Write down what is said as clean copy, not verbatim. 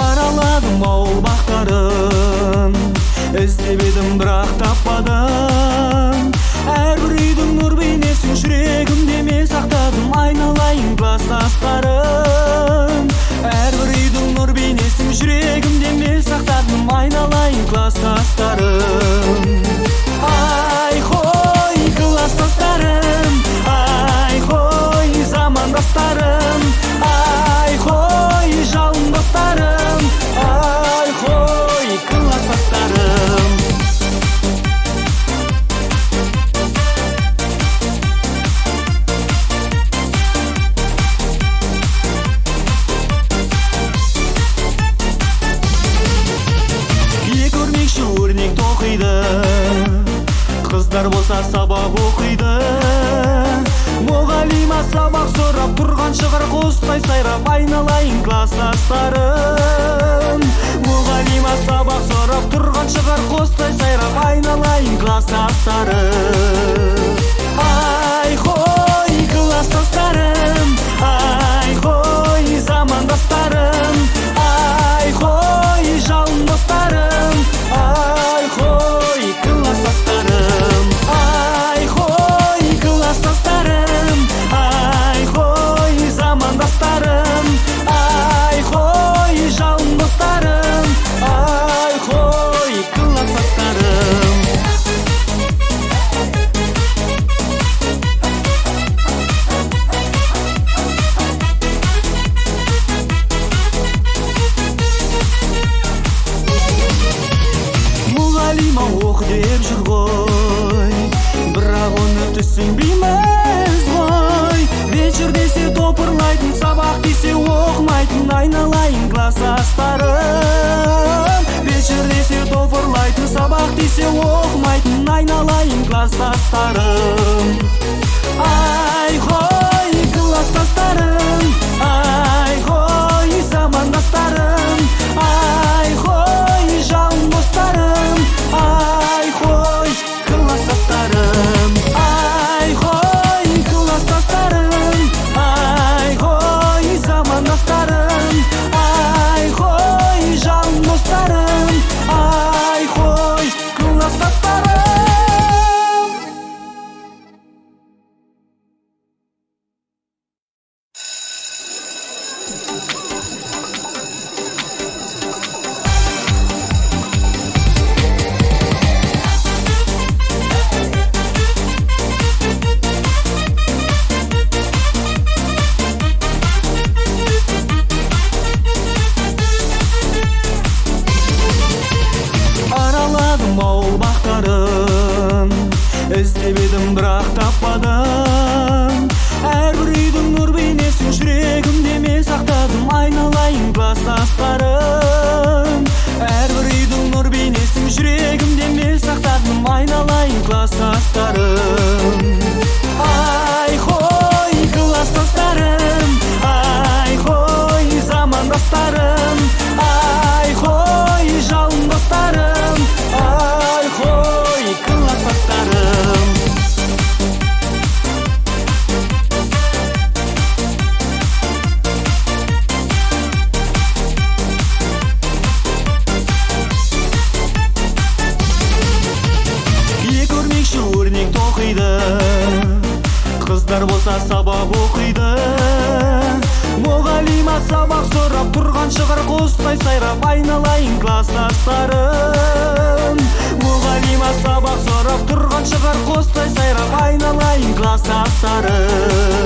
Араладым ауыл бақтарын, іздеп едім бірақ таппадым. Әрбір үйдің нұр бейнесін жүрегімде мен сақтадым, айналайын класстастарым. Әрбір үйдің нұр бейнесін жүрегімде мен сақтадым, айналайын класстастарым. Ай хой класстастарым, ай хой замандастарым, ай хой жалын достарым, ай хой класстастарым. Екі өрмекші өрнек тоқиды, қыздар болса сабақ оқиды. Мұғалима сабақ сұрап тұрған шығар құстай сайрап, айналайын класстастарым. Мұғалима сабақ сұрап тұрған шығар құстай сайрап, айналайын класстастарым. Ай хой класстастарым, ай хой замандастарым, ай хой жалын достарым, ай хой класстастарым. Ай хой класстастарым, ай хой замандастарым, ай хой жалын достарым, ай хой класстастарым. Мұғалима оқ деп жүр ғой, бірақ оны түсінбейміз ғой. Вечер десе топырлайтын, сабақ десе оқымайтын, айналайын класстастарым. Вечер десе топырлайтын, сабақ десе оқымайтын, айналайын класстастарым. Ай хой класстастарым, ай хой замандастарым, ай хой жалын достарым, ай хой класстастарым. Ай хой класстастарым, ай хой замандастарым, ай хой жалын достарым, ай хой класстастарым. Араладым ауыл бақтарын, іздеп едім бірақ таппадым. Әрбір үйдің нұр бейнесін жүрегімде мен сақтадым, айналайын класстастарым. Әрбір үйдің нұр бейнесін жүрегімде мен сақтадым, айналайын класстастарым. Ай хой класстастарым, ай хой замандастарым, ай хой жалын достарым, ай хой класстастарым. Екі өрмекші өрнек тоқиды, қыздар болса сабақ оқиды. Мұғалима сабақ сұрап тұрған шығар құстай сайрап, айналайын класстастарым. Мұғалима сабақ сұрап тұрған шығар құстай сайрап, айналайын класстастарым.